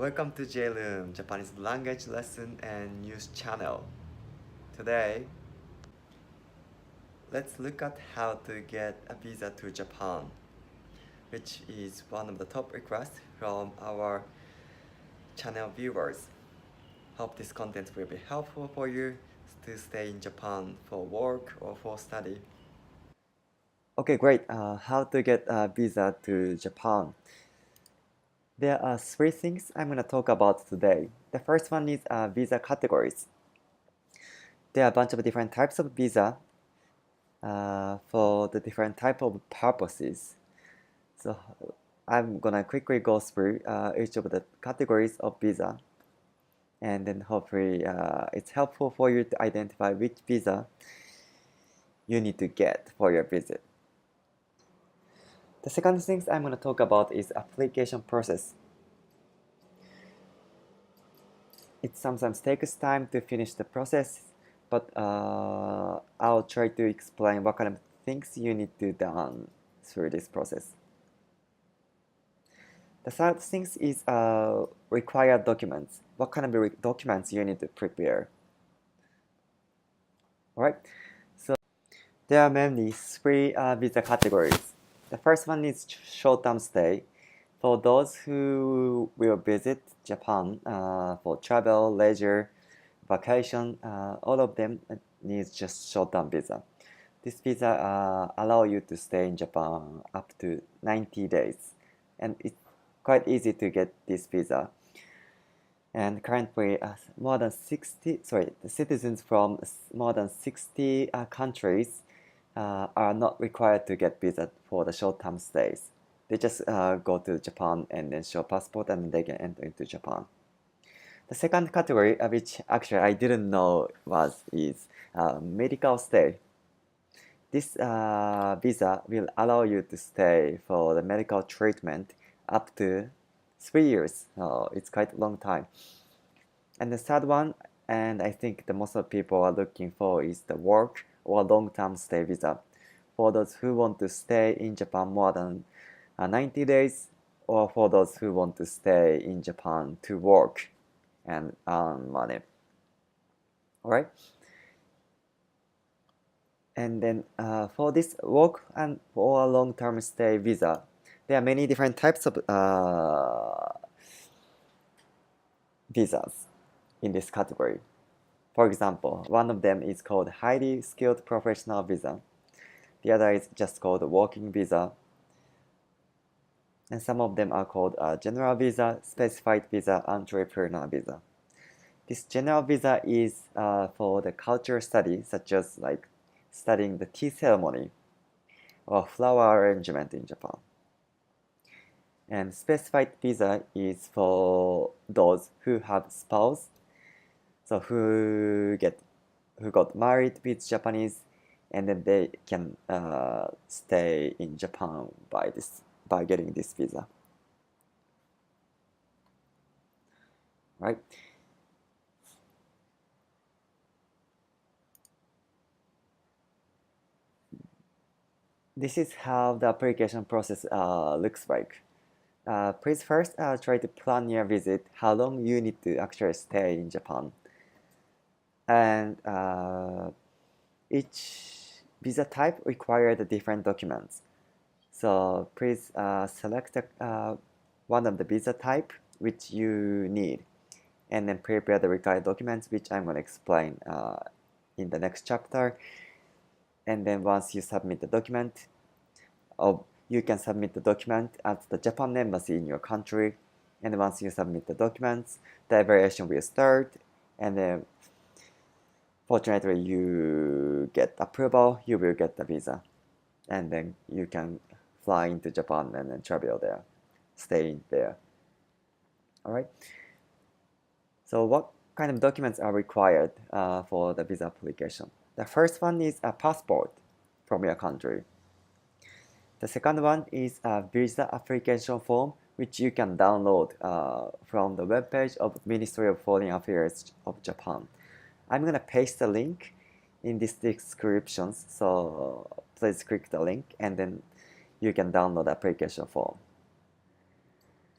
Welcome to JLoom, Japanese language lesson and news channel. Today, let's look at how to get a visa to Japan, which is one of the top requests from our channel viewers. Hope this content will be helpful for you to stay in Japan for work or for study. Okay, great. How to get a visa to Japan? There are three things I'm going to talk about today. The first one is visa categories. There are a bunch of different types of visa for the different type of purposes. So I'm gonna quickly go through each of the categories of visa, and then hopefully it's helpful for you to identify which visa you need to get for your visit. The second thing I'm going to talk about is application process. It sometimes takes time to finish the process, but I'll try to explain what kind of things you need to do through this process. The third thing is required documents. What kind of documents you need to prepare. Alright, so there are mainly three visa categories. The first one is short-term stay. For those who will visit Japan for travel, leisure, vacation, all of them needs just short-term visa. This visa allow you to stay in Japan up to 90 days, and it's quite easy to get this visa. And currently, the citizens from more than 60 countries are not required to get visa for the short-term stays. They just go to Japan and then show passport and they can enter into Japan. The second category, which actually I didn't know is medical stay. This visa will allow you to stay for the medical treatment up to 3 years. It's quite a long time. And the third one, and I think the most of people are looking for, is the work or long-term stay visa. For those who want to stay in Japan more than 90 days, or for those who want to stay in Japan to work and earn money. Alright? And then for this work and for long-term stay visa, there are many different types of visas in this category. For example, one of them is called highly skilled professional visa. The other is just called working visa. And some of them are called general visa, specified visa, entrepreneur visa. This general visa is for the culture study, such as like studying the tea ceremony or flower arrangement in Japan. And specified visa is for those who have spouse, so who got married with Japanese, and then they can stay in Japan by getting this visa. Right? This is how the application process looks like. Please first try to plan your visit, how long you need to actually stay in Japan. And each visa type requires different documents. So please select one of the visa type which you need, and then prepare the required documents, which I'm going to explain in the next chapter. And then once you submit the document, you can submit the document at the Japan embassy in your country. And once you submit the documents, the evaluation will start. And then, fortunately, you get approval, you will get the visa. And then you can fly into Japan and then travel there, stay there. All right. So what kind of documents are required for the visa application? The first one is a passport from your country. The second one is a visa application form, which you can download from the webpage of Ministry of Foreign Affairs of Japan. I'm going to paste the link in this description, so please click the link and then you can download the application form.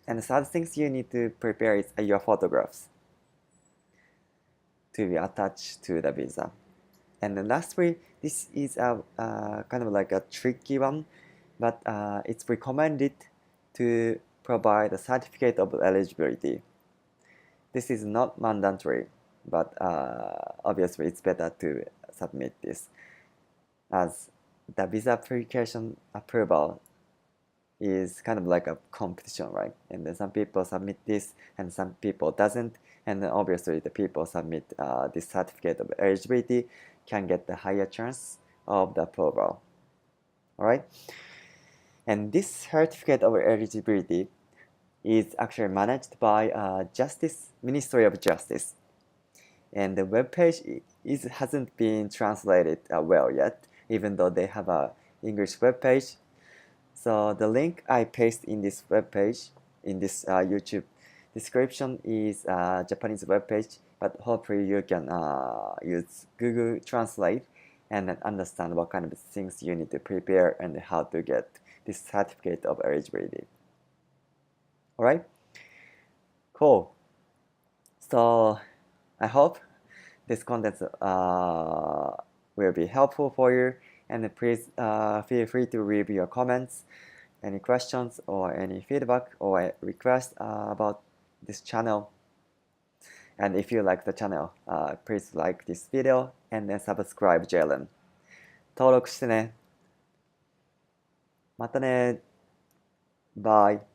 And the third things you need to prepare is your photographs to be attached to the visa. And then lastly, this is a kind of like a tricky one, but it's recommended to provide a certificate of eligibility. This is not mandatory, but obviously it's better to submit this, as the visa application approval is kind of like a competition, right? And then some people submit this and some people doesn't, and then obviously the people submit this certificate of eligibility can get the higher chance of the approval. All right, and this certificate of eligibility is actually managed by Ministry of Justice, and the web page hasn't been translated well yet, even though they have a English web page. So the link I paste in this web page, in this YouTube description, is a Japanese web page, but hopefully you can use Google Translate and then understand what kind of things you need to prepare and how to get this certificate of eligibility. All right, cool. So I hope this content will be helpful for you, and please feel free to leave your comments, any questions or any feedback or request about this channel. And if you like the channel, please like this video and then subscribe JLM. 登録してね。またね。バイ。